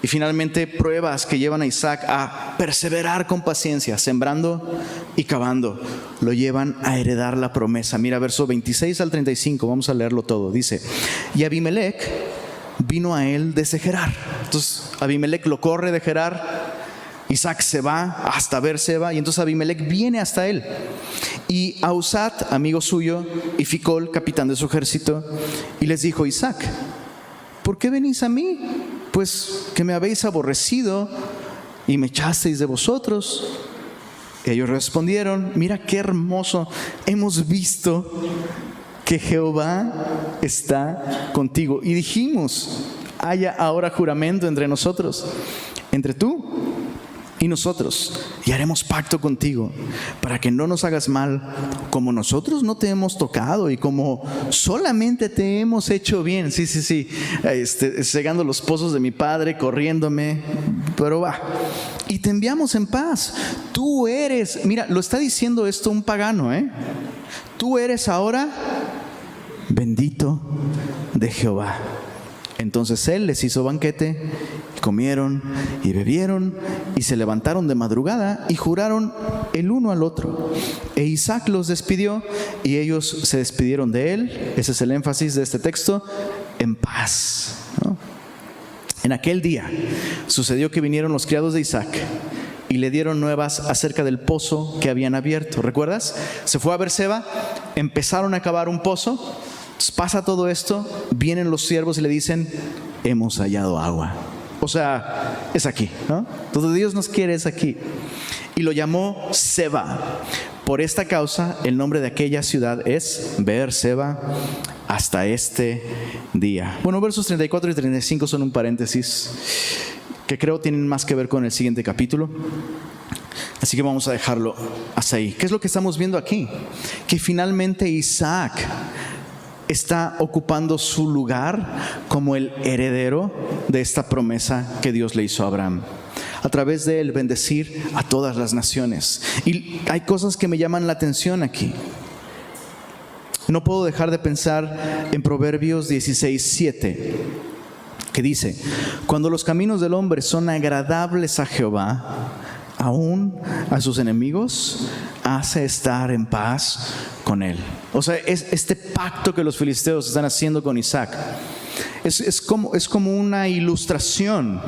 Y finalmente pruebas que llevan a Isaac a perseverar con paciencia, sembrando y cavando, lo llevan a heredar la promesa. Mira, verso 26 al 35, vamos a leerlo todo. Dice, y Abimelec vino a él desde Gerar. Entonces Abimelec lo corre de Gerar. Isaac se va hasta Beerseba y entonces Abimelec viene hasta él. Y Ahuzat, amigo suyo, y Ficol, capitán de su ejército, y les dijo, Isaac, ¿por qué venís a mí? Pues que me habéis aborrecido y me echasteis de vosotros. Ellos respondieron, mira qué hermoso, hemos visto que Jehová está contigo. Y dijimos, haya ahora juramento entre nosotros, entre tú y nosotros, y haremos pacto contigo para que no nos hagas mal, como nosotros no te hemos tocado y como solamente te hemos hecho bien. Sí, cegando los pozos de mi padre, corriéndome, pero va, y te enviamos en paz. Tú eres, mira, lo está diciendo esto un pagano, tú eres ahora bendito de Jehová. Entonces él les hizo banquete, comieron y bebieron y se levantaron de madrugada y juraron el uno al otro. E Isaac los despidió y ellos se despidieron de él. Ese es el énfasis de este texto, en paz, ¿no? En aquel día sucedió que vinieron los criados de Isaac y le dieron nuevas acerca del pozo que habían abierto. ¿Recuerdas? Se fue a Beerseba, empezaron a cavar un pozo. Pasa todo esto, vienen los siervos y le dicen, hemos hallado agua. O sea, es aquí, ¿no? Todo Dios nos quiere es aquí. Y lo llamó Seba. Por esta causa, el nombre de aquella ciudad es Beerseba hasta este día. Bueno, versos 34 y 35 son un paréntesis que creo tienen más que ver con el siguiente capítulo. Así que vamos a dejarlo hasta ahí. ¿Qué es lo que estamos viendo aquí? Que finalmente Isaac está ocupando su lugar como el heredero de esta promesa que Dios le hizo a Abraham. A través de él bendecir a todas las naciones. Y hay cosas que me llaman la atención aquí. No puedo dejar de pensar en Proverbios 16:7, que dice, cuando los caminos del hombre son agradables a Jehová, aún a sus enemigos hace estar en paz con él. O sea, es este pacto que los filisteos están haciendo con Isaac. Es como una ilustración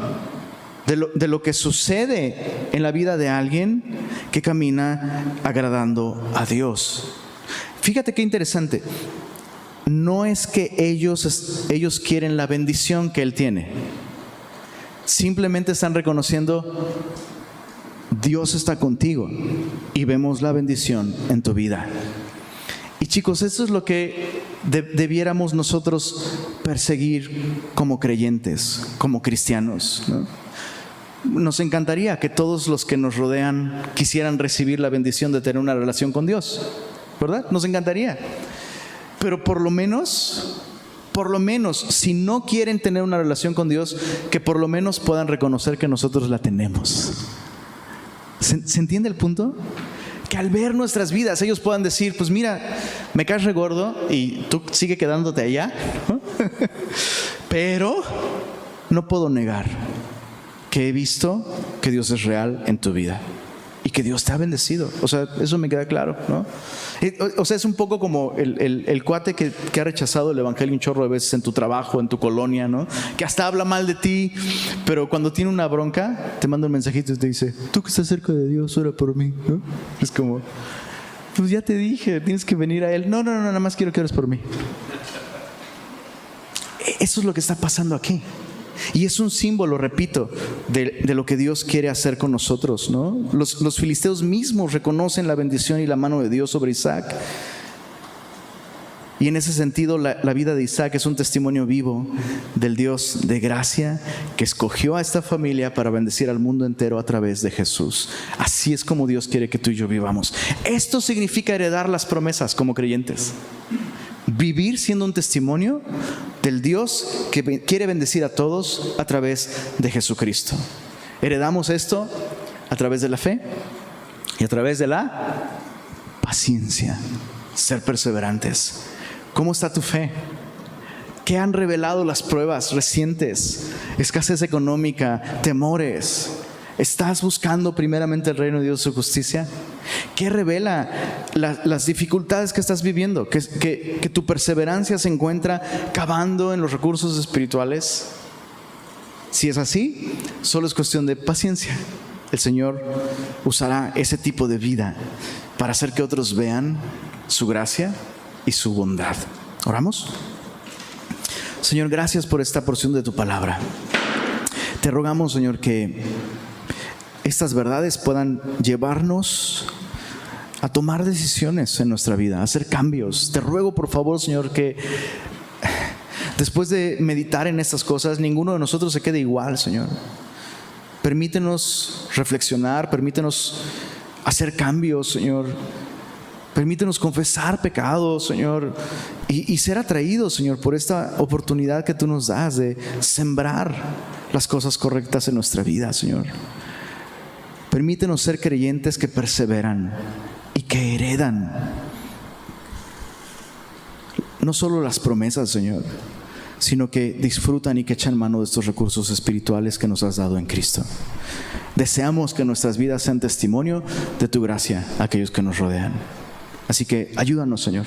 de lo que sucede en la vida de alguien que camina agradando a Dios. Fíjate qué interesante. No es que ellos quieren la bendición que Él tiene. Simplemente están reconociendo: Dios está contigo y vemos la bendición en tu vida. Y chicos, eso es lo que debiéramos nosotros perseguir como creyentes, como cristianos, ¿no? Nos encantaría que todos los que nos rodean quisieran recibir la bendición de tener una relación con Dios, ¿verdad? Nos encantaría. Pero por lo menos, si no quieren tener una relación con Dios, que por lo menos puedan reconocer que nosotros la tenemos. ¿Se entiende el punto? Que al ver nuestras vidas ellos puedan decir: pues mira, me caes re gordo y tú sigue quedándote allá, ¿no? Pero no puedo negar que he visto que Dios es real en tu vida y que Dios te ha bendecido. O sea, eso me queda claro, ¿no? O sea, es un poco como el cuate que ha rechazado el evangelio un chorro de veces en tu trabajo, en tu colonia, ¿no? Que hasta habla mal de ti, pero cuando tiene una bronca te manda un mensajito y te dice: tú que estás cerca de Dios, ora por mí, ¿no? Es como: pues ya te dije, tienes que venir a Él. No, nada más quiero que ores por mí. Eso es lo que está pasando aquí. Y es un símbolo, repito, de lo que Dios quiere hacer con nosotros, ¿no? Los filisteos mismos reconocen la bendición y la mano de Dios sobre Isaac. Y en ese sentido, la vida de Isaac es un testimonio vivo del Dios de gracia que escogió a esta familia para bendecir al mundo entero a través de Jesús. Así es como Dios quiere que tú y yo vivamos. Esto significa heredar las promesas como creyentes. Vivir siendo un testimonio del Dios que quiere bendecir a todos a través de Jesucristo. Heredamos esto a través de la fe y a través de la paciencia. Ser perseverantes. ¿Cómo está tu fe? ¿Qué han revelado las pruebas recientes? Escasez económica, temores. ¿Estás buscando primeramente el reino de Dios y su justicia? ¿Qué revela las dificultades que estás viviendo? ¿Que tu perseverancia se encuentra cavando en los recursos espirituales? Si es así, solo es cuestión de paciencia. El Señor usará ese tipo de vida para hacer que otros vean su gracia y su bondad. ¿Oramos? Señor, gracias por esta porción de tu palabra. Te rogamos, Señor, que estas verdades puedan llevarnos a tomar decisiones en nuestra vida, a hacer cambios. Te ruego, por favor, Señor, que después de meditar en estas cosas, ninguno de nosotros se quede igual, Señor. Permítenos reflexionar, permítenos hacer cambios, Señor. Permítenos confesar pecados, Señor, y ser atraídos, Señor, por esta oportunidad que tú nos das de sembrar las cosas correctas en nuestra vida, Señor. Permítenos ser creyentes que perseveran y que heredan no solo las promesas, Señor, sino que disfrutan y que echan mano de estos recursos espirituales que nos has dado en Cristo. Deseamos que nuestras vidas sean testimonio de tu gracia a aquellos que nos rodean. Así que ayúdanos, Señor.